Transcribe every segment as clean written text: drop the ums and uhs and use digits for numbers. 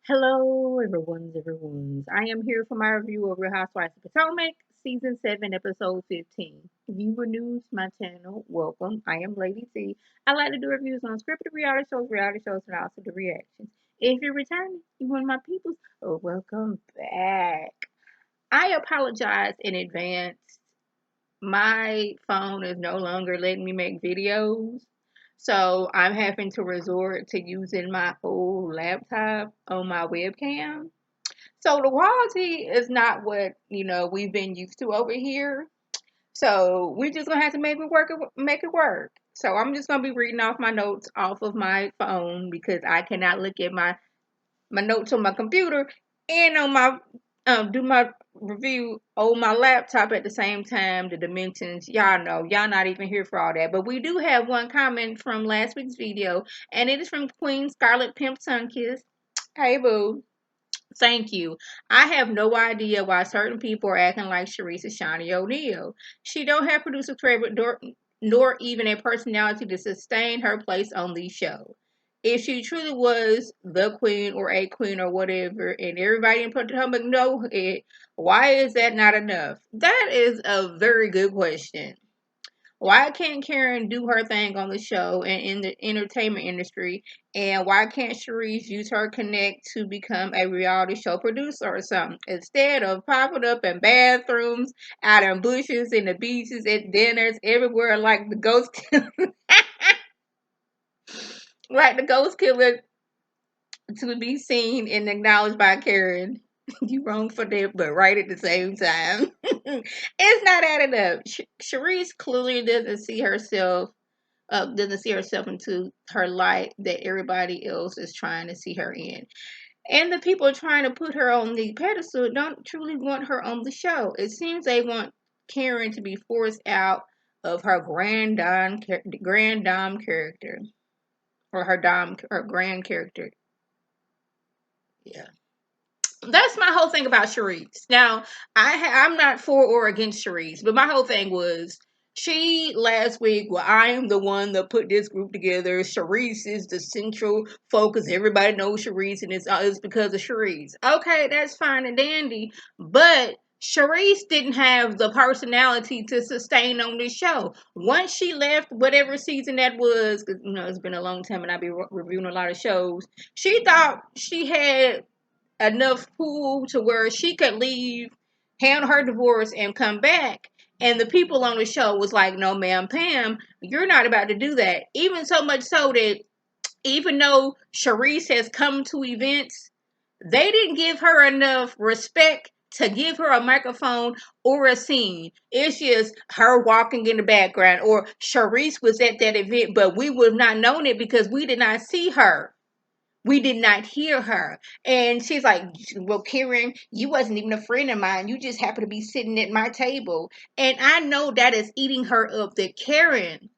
Hello, everyone's. I am here for my review of Real Housewives of Potomac, Season 7, Episode 15. If you were new to my channel, welcome. I am Lady T. I like to do reviews on scripted reality shows, and also the reactions. If you're returning, you one of my peoples, welcome back. I apologize in advance. My phone is no longer letting me make videos. So I'm having to resort to using my old laptop on my webcam. So the quality is not what, we've been used to over here. So we're just gonna have to make it work. So I'm just gonna be reading off my notes off of my phone because I cannot look at my notes on my computer and on my do my review on my laptop at the same time. The dimensions, y'all know, y'all not even here for all that. But we do have one comment from last week's video, and it is from Queen Scarlet Pimp Sunkiss. Hey boo. Thank you. I have no idea why certain people are acting like Sharice is Shawnee O'Neal. She don't have producer credit nor even a personality to sustain her place on the show. If she truly was the queen or a queen or whatever, and everybody in Potomac know it, why is that not enough? That is a very good question. Why can't Karen do her thing on the show and in the entertainment industry? And why can't Sharice use her connect to become a reality show producer or something? Instead of popping up in bathrooms, out in bushes, in the beaches, at dinners, everywhere like the ghost killer, like the ghost killer to be seen and acknowledged by Karen. You wrong for that, but right at the same time. It's not adding up. Sharice clearly doesn't see herself into her light that everybody else is trying to see her in. And the people trying to put her on the pedestal don't truly want her on the show. It seems they want Karen to be forced out of her grand dom character, or her grand character. Yeah. That's my whole thing about Sharice. Now, I'm not for or against Sharice, but my whole thing was she last week. Well, I am the one that put this group together. Sharice is the central focus. Everybody knows Sharice, and it's because of Sharice. Okay, that's fine and dandy, but Sharice didn't have the personality to sustain on this show. Once she left, whatever season that was, 'cause, it's been a long time, and I've been reviewing a lot of shows. She thought she had enough pull to where she could leave, handle her divorce, and come back. And the people on the show was like, no, ma'am, Pam, you're not about to do that. Even so much so that even though Sharice has come to events, they didn't give her enough respect to give her a microphone or a scene. It's just her walking in the background, or Sharice was at that event, but we would have not known it because we did not see her. We did not hear her. And she's like, well, Karen, you wasn't even a friend of mine. You just happened to be sitting at my table. And I know that is eating her up. That Karen,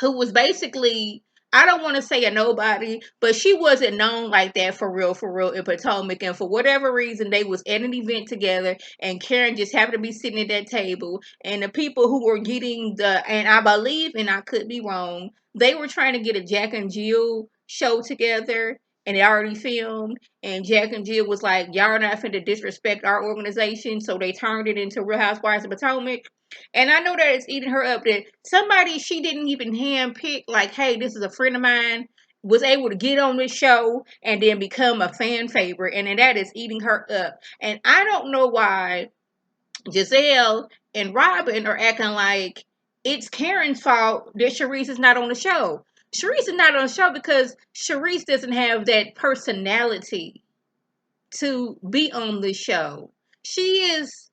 who was basically, I don't want to say a nobody, but she wasn't known like that for real in Potomac. And for whatever reason, they was at an event together, and Karen just happened to be sitting at that table. And the people who were getting and I believe, and I could be wrong, they were trying to get a Jack and Jill show together. And they already filmed, and Jack and Jill was like, y'all are not finna disrespect our organization. So they turned it into Real Housewives of Potomac. And I know that it's eating her up that somebody she didn't even handpick, like, hey, this is a friend of mine, was able to get on this show and then become a fan favorite. And then that is eating her up. And I don't know why Giselle and Robin are acting like it's Karen's fault that Sharice is not on the show. Sharice is not on the show because Sharice doesn't have that personality to be on the show. She is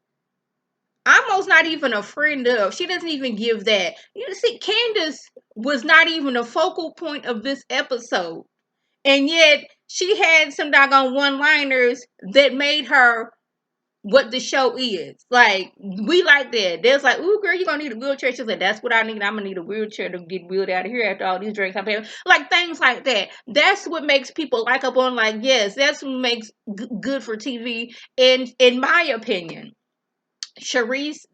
almost not even a friend of. She doesn't even give that. You see, Candace was not even a focal point of this episode. And yet she had some doggone one-liners that made her what the show is. Like, we like that. There's like, ooh, girl, you're gonna need a wheelchair. She's like, that's what I need. I'm gonna need a wheelchair to get wheeled out of here after all these drinks I'm having. Like, things like that. That's what makes people like up on, like, yes, that's what makes good for TV, in my opinion. Sharice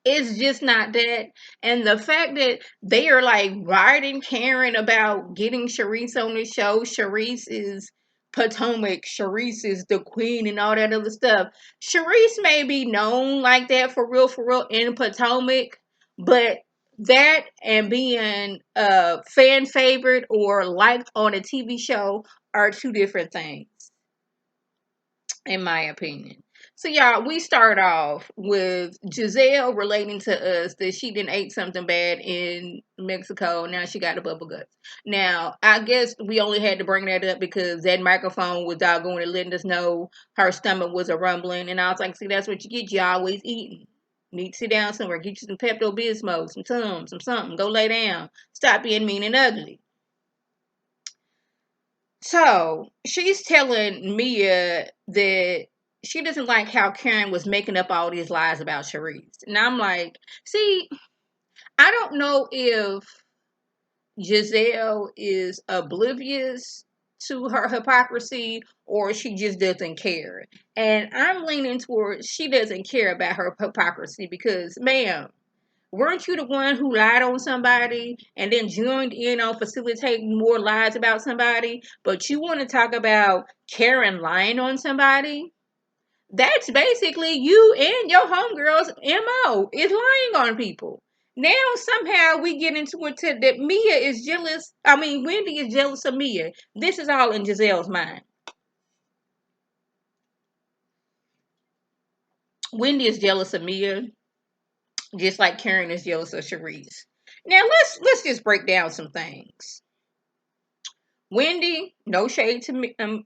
is just not that. And the fact that they are like riding Karen about getting Sharice on the show, Sharice is Potomac, Sharice is the queen and all that other stuff. Sharice may be known like that for real in Potomac, but that and being a fan favorite or liked on a TV show are two different things, in my opinion. So y'all, we start off with Giselle relating to us that she didn't ate something bad in Mexico. Now she got the bubble guts. Now, I guess we only had to bring that up because that microphone was doggone and letting us know her stomach was a rumbling. And I was like, see, that's what you get. You always eating. You need to sit down somewhere. Get you some Pepto-Bismol, some Tums, some something. Go lay down. Stop being mean and ugly. So she's telling Mia that she doesn't like how Karen was making up all these lies about Sharice. And I'm like, see, I don't know if Giselle is oblivious to her hypocrisy or she just doesn't care. And I'm leaning towards she doesn't care about her hypocrisy because, ma'am, weren't you the one who lied on somebody and then joined in on facilitating more lies about somebody? But you want to talk about Karen lying on somebody? That's basically you and your homegirl's MO is lying on people. Now somehow we get into it that Mia is jealous. I mean, Wendy is jealous of Mia. This is all in Giselle's mind. Wendy is jealous of Mia, just like Karen is jealous of Sharice. Now let's just break down some things. Wendy, no shade to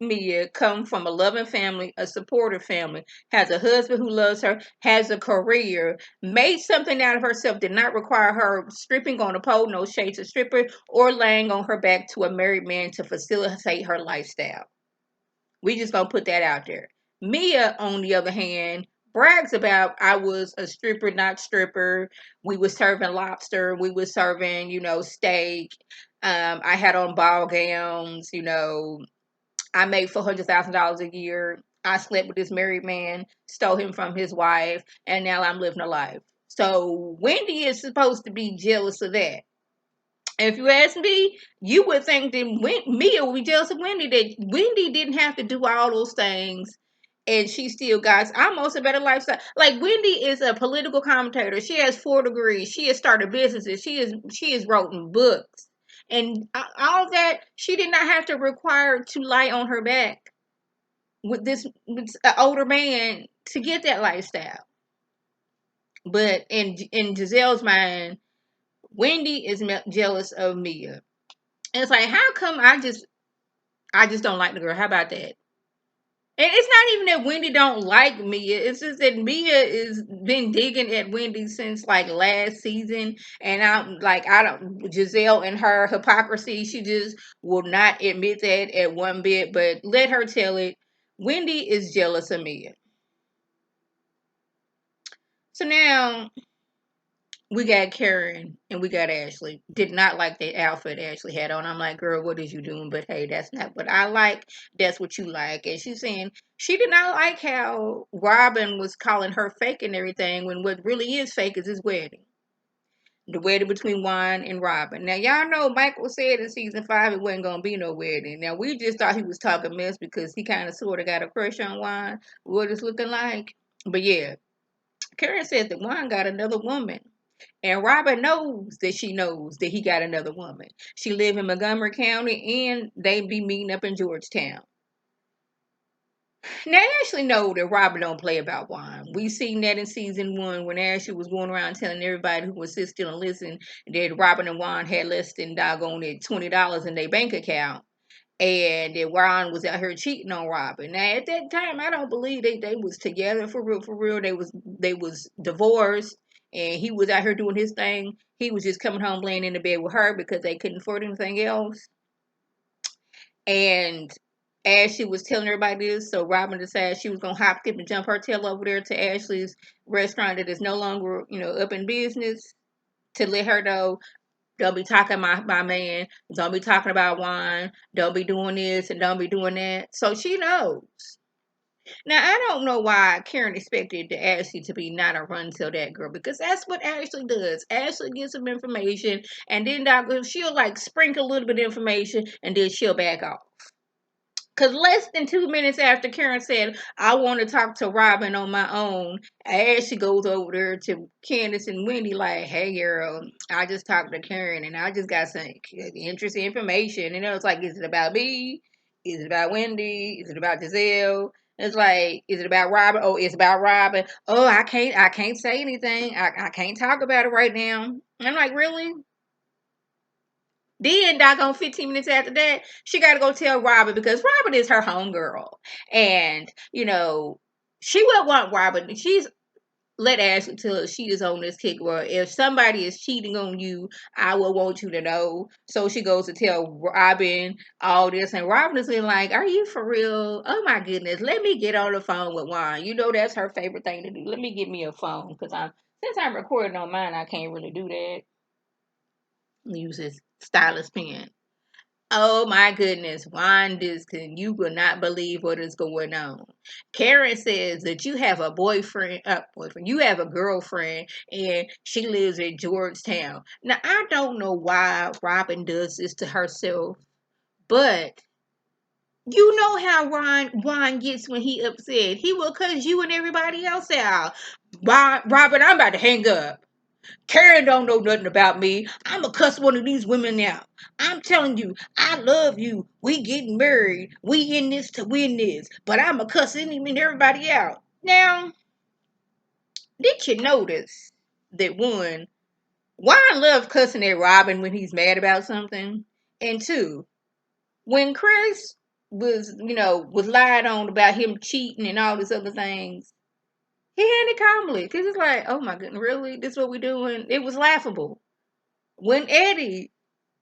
Mia, come from a loving family, a supportive family, has a husband who loves her, has a career, made something out of herself, did not require her stripping on a pole, no shade to stripper, or laying on her back to a married man to facilitate her lifestyle. We just gonna put that out there. Mia, on the other hand, brags about I was a stripper, not stripper. We was serving lobster. We was serving, steak. I had on ball gowns. I made $400,000 a year. I slept with this married man, stole him from his wife, and now I'm living a life. So Wendy is supposed to be jealous of that. If you ask me, you would think that Mia would be jealous of Wendy, that Wendy didn't have to do all those things and she still got almost a better lifestyle. Like Wendy is a political commentator. She has 4 degrees. She has started businesses. She has written books. And all that, she did not have to require to lie on her back with with an older man to get that lifestyle. But in Giselle's mind, Wendy is jealous of Mia. And it's like, how come I just don't like the girl? How about that? And it's not even that Wendy don't like Mia. It's just that Mia is been digging at Wendy since like last season. And I'm like, I don't Giselle and her hypocrisy, she just will not admit that at one bit, but let her tell it. Wendy is jealous of Mia. So now we got Karen and we got Ashley. Did not like the outfit Ashley had on. I'm like, girl, what is you doing? But hey, that's not what I like. That's what you like. And she's saying she did not like how Robin was calling her fake and everything when what really is fake is his wedding. The wedding between Juan and Robin. Now, y'all know Michael said in season 5 it wasn't going to be no wedding. Now, we just thought he was talking mess because he kind of sort of got a crush on Juan. What it's looking like. But yeah, Karen says that Juan got another woman. And Robin knows that she knows that he got another woman. She live in Montgomery County and they be meeting up in Georgetown. Now Ashley know that Robin don't play about Juan. We seen that in season 1 when Ashley was going around telling everybody who was still and listen that Robin and Juan had less than doggone it $20 in their bank account. And that Juan was out here cheating on Robin. Now at that time, I don't believe they was together for real. For real, they was divorced, and he was out here doing his thing. He was just coming home laying in the bed with her because they couldn't afford anything else. And as she was telling everybody this, so Robin decided she was gonna hop, skip, and jump her tail over there to Ashley's restaurant that is no longer, up in business to let her know. Don't be talking my man. Don't be talking about wine. Don't be doing this and don't be doing that. So she knows. Now I don't know why Karen expected Ashley to be not a run till that girl because that's what Ashley does. Ashley gets some information and then she'll like sprinkle a little bit of information and then she'll back off. Because less than 2 minutes after Karen said, I want to talk to Robin on my own, Ashley goes over there to Candace and Wendy, like, hey, girl, I just talked to Karen and I just got some interesting information. And it was like, is it about me? Is it about Wendy? Is it about Giselle? It's like, is it about Robin? Oh, it's about Robin. Oh, I can't say anything. I can't talk about it right now. And I'm like, really? Then, doggone 15 minutes after that, she got to go tell Robin because Robin is her homegirl. And, she will want Robin. She's let Ashley tell her she is on this kick where if somebody is cheating on you, I will want you to know. So she goes to tell Robin all this. And Robin is like, are you for real? Oh my goodness. Let me get on the phone with Juan. That's her favorite thing to do. Let me get me a phone because since I'm recording on mine, I can't really do that. Use his stylus pen. Oh my goodness, Wandiskin, you will not believe what is going on. Karen says that you have a you have a girlfriend, and she lives in Georgetown. Now, I don't know why Robin does this to herself, but you know how Juan gets when he upset. He will cuss you and everybody else out. Robin, I'm about to hang up. Karen don't know nothing about me. I'ma cuss one of these women out. I'm telling you, I love you. We getting married. We in this to win this. But I'ma cuss any and everybody out. Now, did you notice that why I love cussing at Robin when he's mad about something? And two, when Chris was lied on about him cheating and all these other things, he handed calmly. Because it's like, oh my goodness, really? This is what we doing? It was laughable. When Eddie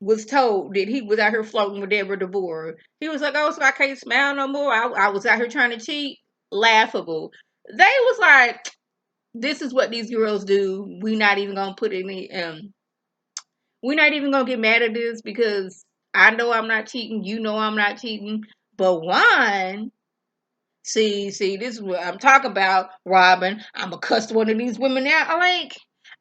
was told that he was out here floating with Deborah DeVore, he was like, oh, so I can't smile no more. I was out here trying to cheat. Laughable. They was like, this is what these girls do. We're not even gonna get mad at this because I know I'm not cheating. You know I'm not cheating. But Juan, see, this is what I'm talking about, Robin. I'm gonna cuss one of these women out.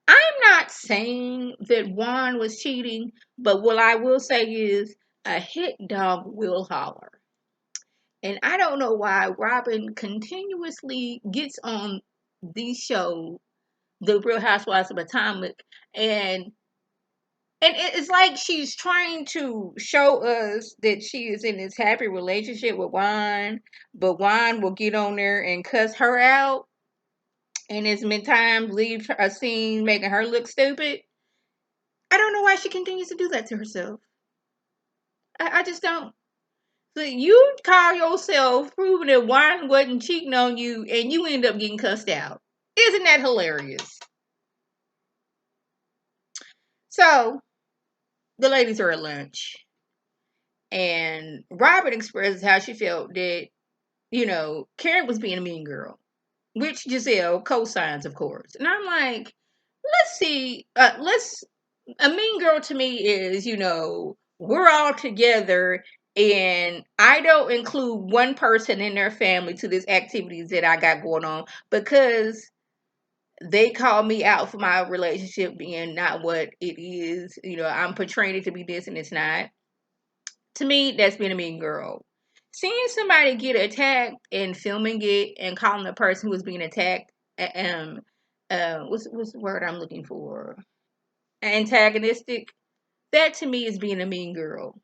I'm not saying that Juan was cheating, but what I will say is a hit dog will holler. And I don't know why Robin continuously gets on these shows, The Real Housewives of Potomac, and it's like she's trying to show us that she is in this happy relationship with Juan, but Juan will get on there and cuss her out, and as many times leave a scene making her look stupid. I don't know why she continues to do that to herself. I just don't. So you call yourself proving that Juan wasn't cheating on you, and you end up getting cussed out. Isn't that hilarious? So the ladies are at lunch, and Robin expresses how she felt that Karen was being a mean girl, which Giselle co-signs, of course. And I'm like, let's see, a mean girl to me is, we're all together and I don't include one person in their family to these activities that I got going on because they call me out for my relationship being not what it is. I'm portraying it to be this and it's not. To me, that's being a mean girl. Seeing somebody get attacked and filming it and calling the person who was being attacked, what's the word I'm looking for? Antagonistic. That to me is being a mean girl.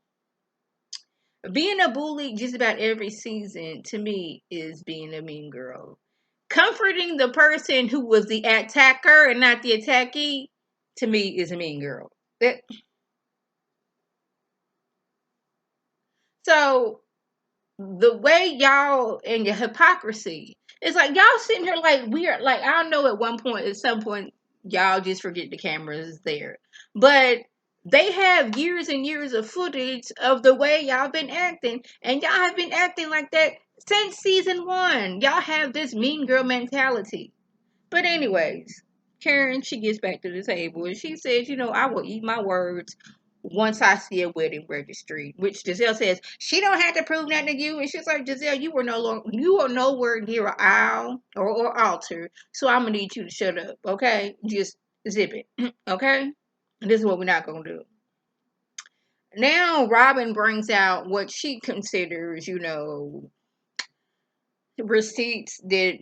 Being a bully just about every season to me is being a mean girl. Comforting the person who was the attacker and not the attackee to me is a mean girl. So the way y'all and your hypocrisy, it's like y'all sitting here like weird. Like I know at some point, y'all just forget the camera is there. But they have years and years of footage of the way y'all been acting, and y'all have been acting like that since season one. Y'all have this mean girl mentality. But anyways, Karen, she gets back to the table and she says, I will eat my words once I see a wedding registry. Which Giselle says, she don't have to prove nothing to you. And she's like, Giselle, you are nowhere near an aisle or altar. So I'm gonna need you to shut up, okay? Just zip it. Okay? And this is what we're not gonna do. Now Robin brings out what she considers, receipts that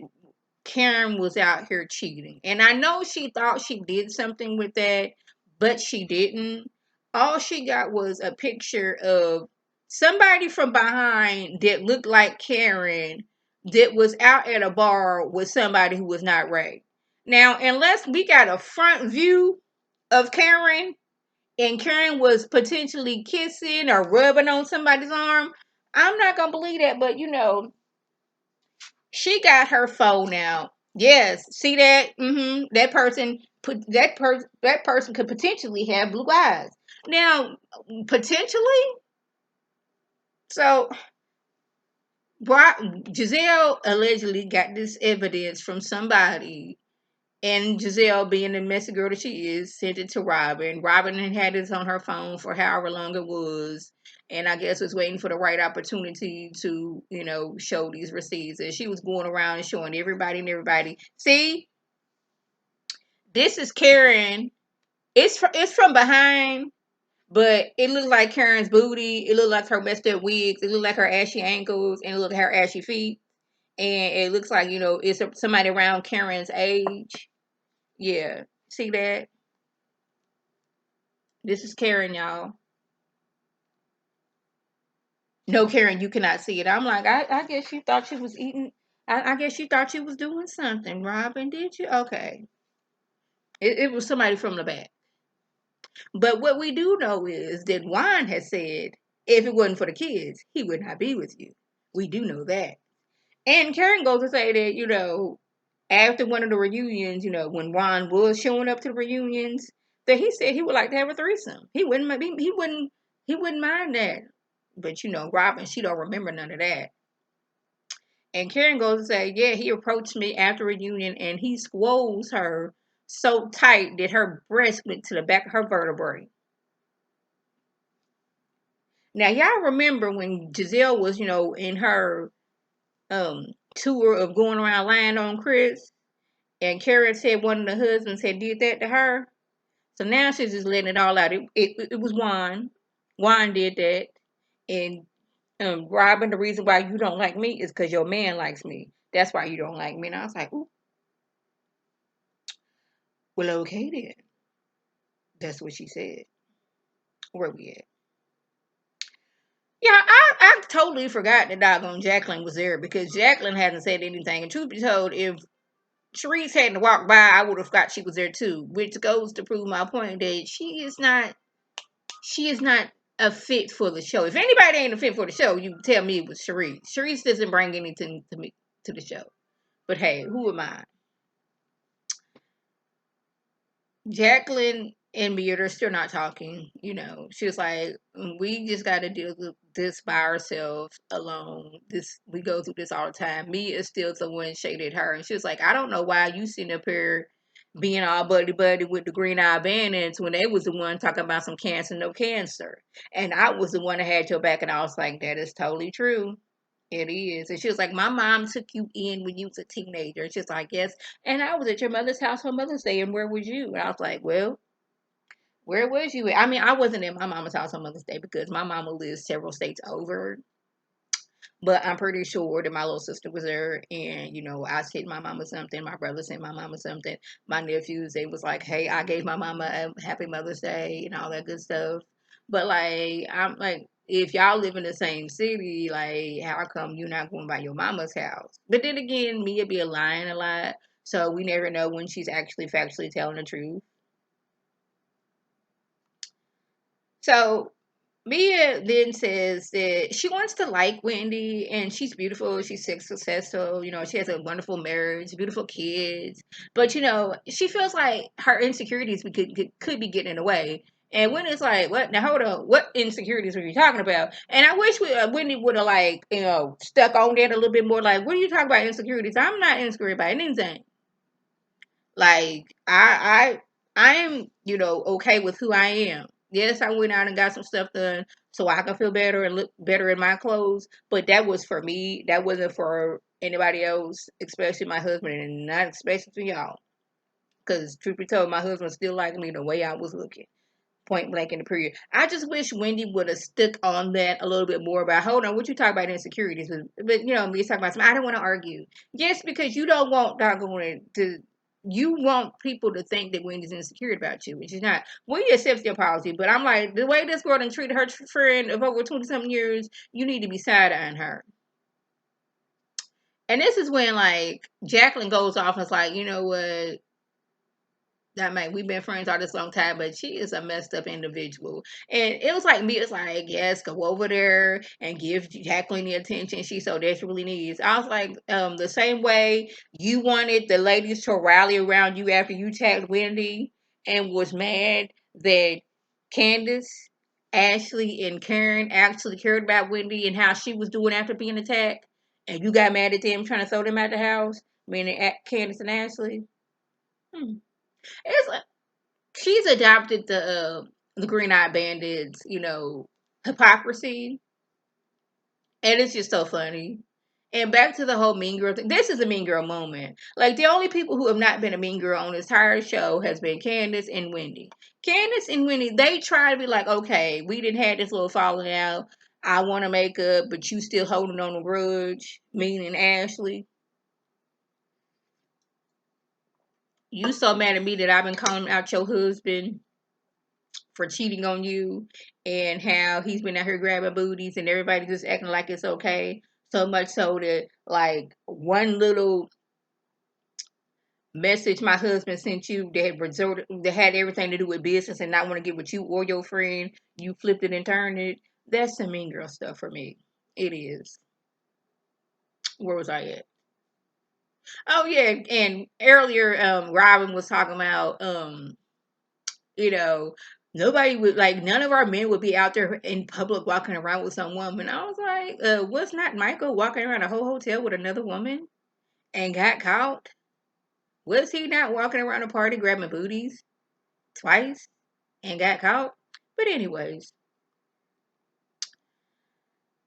Karen was out here cheating. And I know she thought she did something with that, but she didn't. All she got was a picture of somebody from behind that looked like Karen that was out at a bar with somebody who was not Ray. Now, unless we got a front view of Karen and Karen was potentially kissing or rubbing on somebody's arm, I'm not going to believe that. But, she got her phone out. Yes, see that? That person that person could potentially have blue eyes. Now, potentially. So, Giselle allegedly got this evidence from somebody, and Giselle, being the messy girl that she is, sent it to Robin. Robin had this on her phone for however long it was, and I guess was waiting for the right opportunity to, show these receipts. And she was going around and showing everybody and everybody. See, this is Karen. It's from behind, but it looked like Karen's booty. It looked like her messed up wigs. It looked like her ashy ankles, and it looked like her ashy feet. And it looks like it's somebody around Karen's age. Yeah, see that? This is Karen, y'all. No, Karen, you cannot see it. I'm like, I guess you thought she was eating. I guess you thought she was doing something, Robin. Did you? Okay. It was somebody from the back. But what we do know is that Juan has said, if it wasn't for the kids, he would not be with you. We do know that. And Karen goes to say that, after one of the reunions, when Juan was showing up to the reunions, that he said he would like to have a threesome. He wouldn't mind that. But Robin, she don't remember none of that. And Karen goes to say, yeah, he approached me after reunion and he squoze her so tight that her breast went to the back of her vertebrae. Now y'all remember when Giselle was, in her tour of going around lying on Chris, and Karen said one of the husbands had did that to her. So now she's just letting it all out. It was Juan. Juan did that. And Robin, the reason why you don't like me is because your man likes me. That's why you don't like me. And I was like, ooh, well, okay then. That's what she said. Where we at? Yeah, I totally forgot that doggone Jacqueline was there because Jacqueline hasn't said anything. And truth be told, if Sharice hadn't walked by, I would have thought she was there too. Which goes to prove my point that she is not a fit for the show. If anybody ain't a fit for the show, you tell me it was Sharice. Sharice doesn't bring anything to me to the show. But hey, who am I? Jacqueline and Mia are still not talking. She was like, we just got to deal with this by ourselves alone. We go through this all the time. Mia is still the one shaded her, and she was like, I don't know why you sitting up here being all buddy buddy with the green eye bandits when they was the one talking about some cancer, no cancer, and I was the one that had your back, and I was like, that is totally true. It is. And she was like, my mom took you in when you was a teenager. And she's like, yes. And I was at your mother's house on Mother's Day, and where was you? And I was like, well, where was you? I mean, I wasn't at my mama's house on Mother's Day because my mama lives several states over. But I'm pretty sure that my little sister was there, and I sent my mama something. My brother sent my mama something. My nephews, they was like, "Hey, I gave my mama a happy Mother's Day and all that good stuff." But like, I'm like, if y'all live in the same city, like, how come you're not going by your mama's house? But then again, Mia be lying a lot, so we never know when she's actually factually telling the truth. So Mia then says that she wants to like Wendy and she's beautiful, she's successful, she has a wonderful marriage, beautiful kids. But she feels like her insecurities could be getting in the way. And Wendy's like, what? Now hold on, what insecurities are you talking about? And I wish Wendy would have stuck on that a little bit more. Like, what are you talking about insecurities? I'm not insecure about anything. Like I am, okay with who I am. Yes, I went out and got some stuff done so I can feel better and look better in my clothes. But that was for me. That wasn't for anybody else, especially my husband, and not especially for y'all. Because truth be told, my husband still liked me the way I was looking. point blank in the period. I just wish Wendy would have stuck on that a little bit more about, hold on, what you talk about insecurities, but you know, me talking about some, I don't want to argue. Yes, because you don't want doggone to, you want people to think that Wendy's insecure about you, which is not. Wendy accepts your apology, but I'm like, the way this girl done treated her friend of over 20 something years, you need to be side-eyeing her. And this is when like Jacqueline goes off and is like, you know what? That man, we've been friends all this long time, but she is a messed up individual. And it was like me, it's like, yes, go over there and give Jacqueline the attention she so desperately needs. I was like, the same way you wanted the ladies to rally around you after you tagged Wendy and was mad that Candace, Ashley, and Karen actually cared about Wendy and how she was doing after being attacked, and you got mad at them trying to throw them out the house, meaning at Candace and Ashley. Hmm. It's like she's adopted the Green Eyed Bandits, you know, hypocrisy, and it's just so funny. And back to the whole Mean Girl thing. This is a Mean Girl moment. Like the only people who have not been a Mean Girl on this entire show has been Candace and Wendy. Candace and Wendy, they try to be like, okay, we didn't have this little falling out. I want to make up, but you still holding on a grudge. Meaning Ashley, you so mad at me that I've been calling out your husband for cheating on you and how he's been out here grabbing booties and everybody just acting like it's okay. So much so that like one little message my husband sent you that had everything to do with business and not want to get with you or your friend, you flipped it and turned it. That's some mean girl stuff for me. It is. Where was I at? Oh yeah, and earlier Robin was talking about you know, nobody would like none of our men would be out there in public walking around with some woman. I was like, was not Michael walking around a whole hotel with another woman and got caught? Was he not walking around a party grabbing booties twice and got caught? But anyways,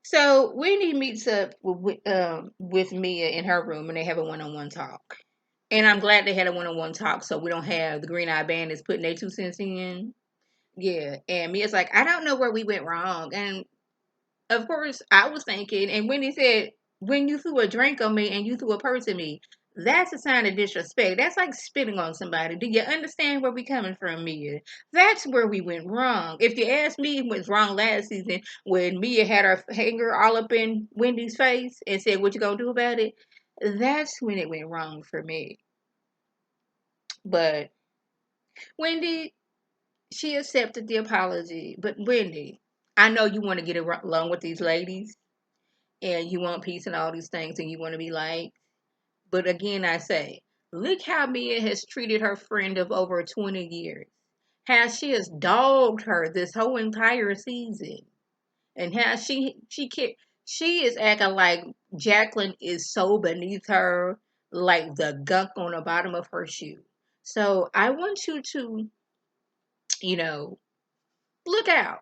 so Wendy meets up with Mia in her room and they have a one-on-one talk. And I'm glad they had a one-on-one talk so we don't have the Green Eye Bandits putting their 2 cents in. Yeah, and Mia's like, I don't know where we went wrong. And of course, I was thinking, and when he said, when you threw a drink on me and you threw a purse at me, that's a sign of disrespect. That's like spitting on somebody. Do you understand where we coming from, Mia? That's where we went wrong. If you ask me what's wrong last season when Mia had her hanger all up in Wendy's face and said, what you gonna do about it? That's when it went wrong for me. But Wendy, she accepted the apology. But Wendy, I know you want to get along with these ladies and you want peace and all these things and you want to be like, but again, I say, look how Mia has treated her friend of over 20 years. How she has dogged her this whole entire season. And how she is acting like Jacqueline is so beneath her, like the gunk on the bottom of her shoe. So I want you to, you know, look out.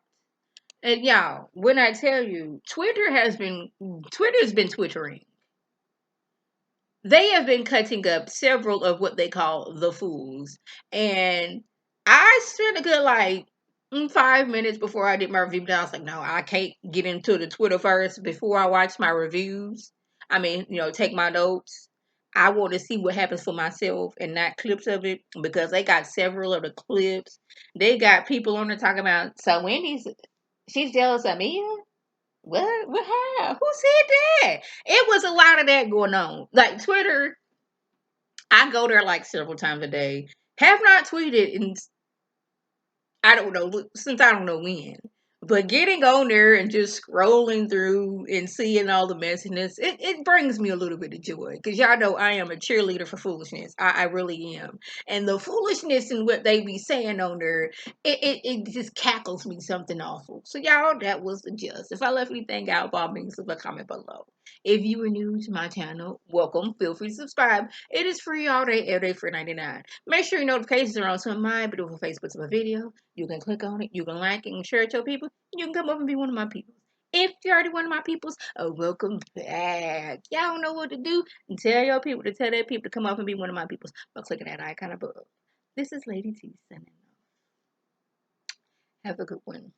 And y'all, when I tell you, Twitter's been twittering. They have been cutting up several of what they call the fools. And I spent a good 5 minutes before I did my review. But I was like, no, I can't get into the Twitter first before I watch my reviews. I mean, take my notes. I want to see what happens for myself and not clips of it because they got several of the clips. They got people on there talking about, so she's jealous of me. What? What? How? Who said that? It was a lot of that going on. Like Twitter, I go there like several times a day. Have not tweeted in I don't know since I don't know when. But getting on there and just scrolling through and seeing all the messiness, it brings me a little bit of joy. Because y'all know I am a cheerleader for foolishness. I really am. And the foolishness and what they be saying on there, it just cackles me something awful. So y'all, that was the gist. If I left anything out, by all means, leave a comment below. If you are new to my channel, welcome. Feel free to subscribe. It is free all day, every day for $99. Make sure your notifications are on to my beautiful Facebook's of a video. You can click on it, you can like it and share it to your people. You can come up and be one of my peoples. If you're already one of my peoples, welcome back. Y'all know what to do. And tell your people to tell their people to come up and be one of my peoples by clicking that icon above. This is Lady T signing off. Have a good one.